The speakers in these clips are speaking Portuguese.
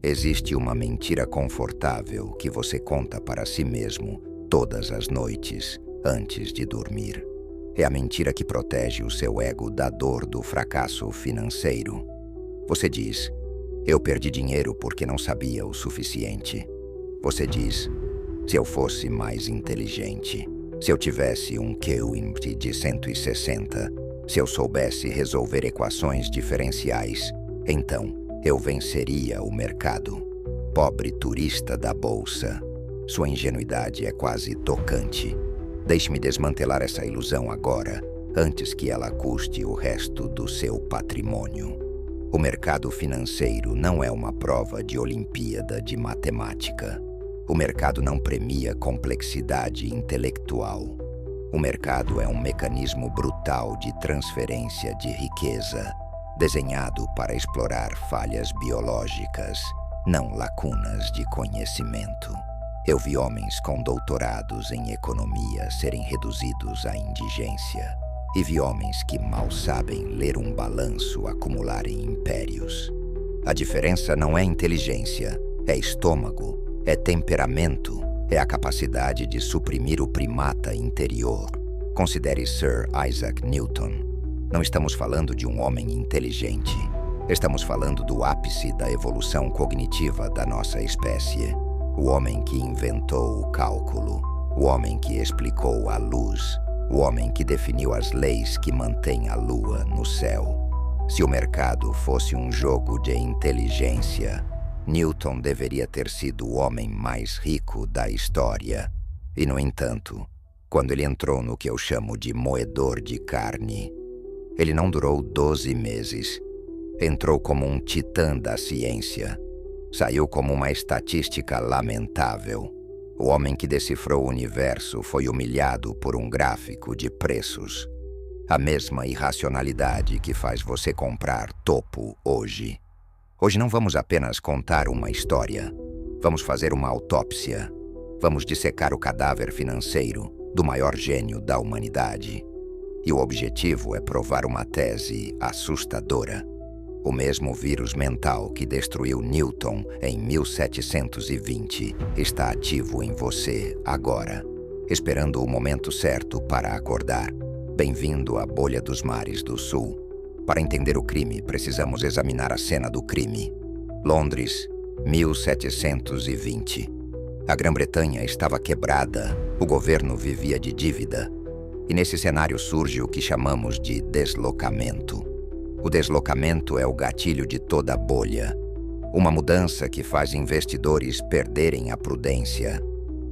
Existe uma mentira confortável que você conta para si mesmo todas as noites antes de dormir. É a mentira que protege o seu ego da dor do fracasso financeiro. Você diz: eu perdi dinheiro porque não sabia o suficiente. Você diz: se eu fosse mais inteligente, se eu tivesse um QI de 160, se eu soubesse resolver equações diferenciais, então eu venceria o mercado. Pobre turista da bolsa. Sua ingenuidade é quase tocante. Deixe-me desmantelar essa ilusão agora, antes que ela custe o resto do seu patrimônio. O mercado financeiro não é uma prova de Olimpíada de matemática. O mercado não premia complexidade intelectual. O mercado é um mecanismo brutal de transferência de riqueza, desenhado para explorar falhas biológicas, não lacunas de conhecimento. Eu vi homens com doutorados em economia serem reduzidos à indigência, e vi homens que mal sabem ler um balanço acumularem impérios. A diferença não é inteligência, é estômago, é temperamento, é a capacidade de suprimir o primata interior. Considere Sir Isaac Newton. Não estamos falando de um homem inteligente. Estamos falando do ápice da evolução cognitiva da nossa espécie. O homem que inventou o cálculo, o homem que explicou a luz, o homem que definiu as leis que mantêm a lua no céu. Se o mercado fosse um jogo de inteligência, Newton deveria ter sido o homem mais rico da história. E, no entanto, quando ele entrou no que eu chamo de moedor de carne, ele não durou 12 meses. Entrou como um titã da ciência. Saiu como uma estatística lamentável. O homem que decifrou o universo foi humilhado por um gráfico de preços. A mesma irracionalidade que faz você comprar topo hoje. Hoje não vamos apenas contar uma história. Vamos fazer uma autópsia. Vamos dissecar o cadáver financeiro do maior gênio da humanidade. E o objetivo é provar uma tese assustadora. O mesmo vírus mental que destruiu Newton em 1720 está ativo em você agora, esperando o momento certo para acordar. Bem-vindo à bolha dos mares do sul. Para entender o crime, precisamos examinar a cena do crime. Londres, 1720. A Grã-Bretanha estava quebrada, o governo vivia de dívida. E nesse cenário surge o que chamamos de deslocamento. O deslocamento é o gatilho de toda a bolha. Uma mudança que faz investidores perderem a prudência.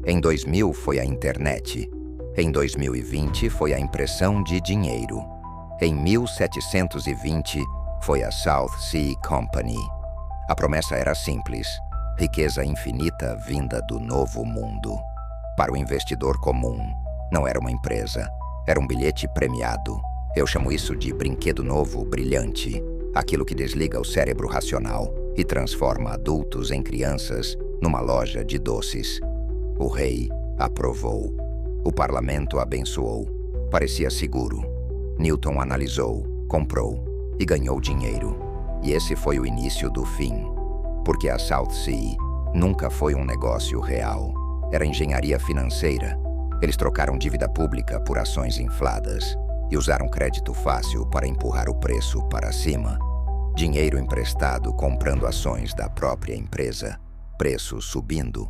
Em 2000 foi a internet. Em 2020 foi a impressão de dinheiro. Em 1720 foi a South Sea Company. A promessa era simples: riqueza infinita vinda do novo mundo. Para o investidor comum, não era uma empresa, era um bilhete premiado. Eu chamo isso de brinquedo novo brilhante, aquilo que desliga o cérebro racional e transforma adultos em crianças numa loja de doces. O rei aprovou. O parlamento abençoou. Parecia seguro. Newton analisou, comprou e ganhou dinheiro. E esse foi o início do fim. Porque a South Sea nunca foi um negócio real. Era engenharia financeira. Eles trocaram dívida pública por ações infladas e usaram crédito fácil para empurrar o preço para cima. Dinheiro emprestado comprando ações da própria empresa. Preço subindo.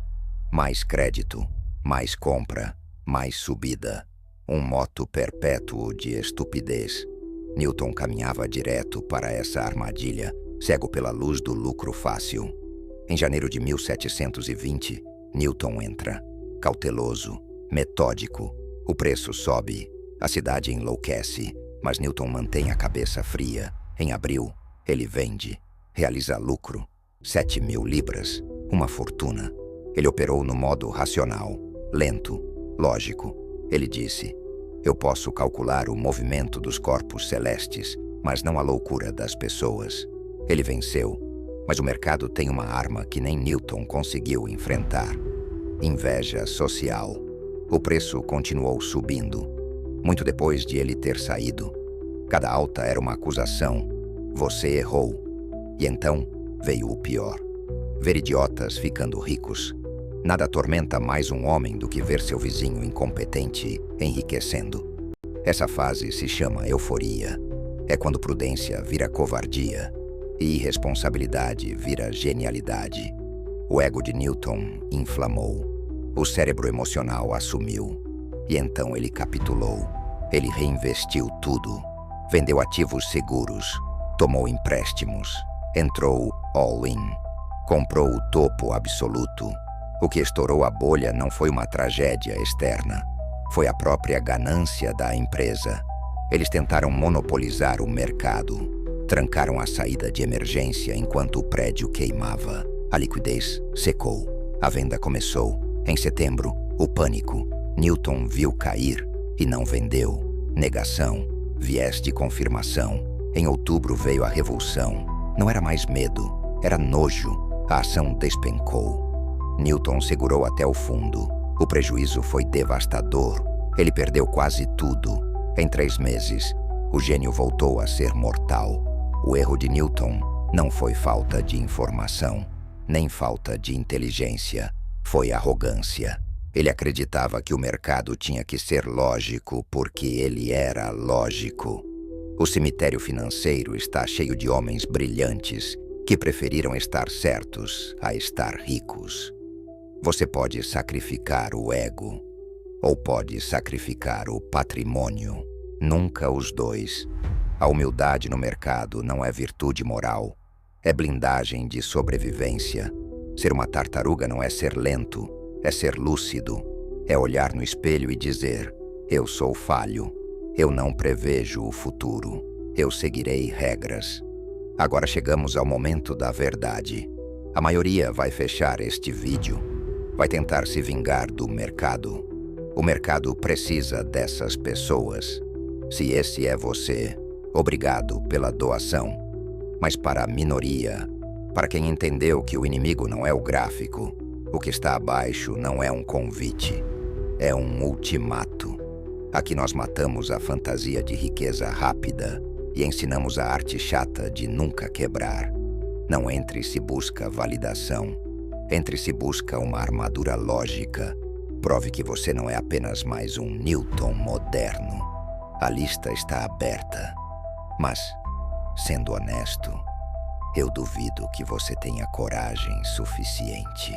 Mais crédito, mais compra, mais subida. Um moto perpétuo de estupidez. Newton caminhava direto para essa armadilha, cego pela luz do lucro fácil. Em janeiro de 1720, Newton entra. Cauteloso, metódico. O preço sobe. A cidade enlouquece, mas Newton mantém a cabeça fria. Em abril, ele vende, realiza lucro, 7.000 libras, uma fortuna. Ele operou no modo racional, lento, lógico. Ele disse: eu posso calcular o movimento dos corpos celestes, mas não a loucura das pessoas. Ele venceu, mas o mercado tem uma arma que nem Newton conseguiu enfrentar: inveja social. O preço continuou subindo. Muito depois de ele ter saído, cada alta era uma acusação. Você errou. E então veio o pior. ver idiotas ficando ricos. Nada atormenta mais um homem do que ver seu vizinho incompetente enriquecendo. Essa fase se chama euforia. É quando prudência vira covardia e irresponsabilidade vira genialidade. O ego de Newton inflamou. O cérebro emocional assumiu. E então ele capitulou. Ele reinvestiu tudo. Vendeu ativos seguros. Tomou empréstimos. Entrou all-in. Comprou o topo absoluto. O que estourou a bolha não foi uma tragédia externa. Foi a própria ganância da empresa. Eles tentaram monopolizar o mercado. Trancaram a saída de emergência enquanto o prédio queimava. A liquidez secou. A venda começou. Em setembro, o pânico. Newton viu cair e não vendeu. Negação. Viés de confirmação. Em outubro veio a revulsão. Não era mais medo, era nojo. A ação despencou. Newton segurou até o fundo. O prejuízo foi devastador. Ele perdeu quase tudo. Em 3 meses, o gênio voltou a ser mortal. O erro de Newton não foi falta de informação, nem falta de inteligência. Foi arrogância. Ele acreditava que o mercado tinha que ser lógico porque ele era lógico. O cemitério financeiro está cheio de homens brilhantes que preferiram estar certos a estar ricos. Você pode sacrificar o ego ou pode sacrificar o patrimônio. Nunca os dois. A humildade no mercado não é virtude moral. É blindagem de sobrevivência. Ser uma tartaruga não é ser lento, é ser lúcido. É olhar no espelho e dizer: eu sou falho. Eu não prevejo o futuro. Eu seguirei regras. Agora chegamos ao momento da verdade. A maioria vai fechar este vídeo. Vai tentar se vingar do mercado. O mercado precisa dessas pessoas. Se esse é você, obrigado pela doação. Mas para a minoria, para quem entendeu que o inimigo não é o gráfico, o que está abaixo não é um convite, é um ultimato. Aqui nós matamos a fantasia de riqueza rápida e ensinamos a arte chata de nunca quebrar. Não entre se busca validação. Entre se busca uma armadura lógica. Prove que você não é apenas mais um Newton moderno. A lista está aberta. Mas, sendo honesto, eu duvido que você tenha coragem suficiente.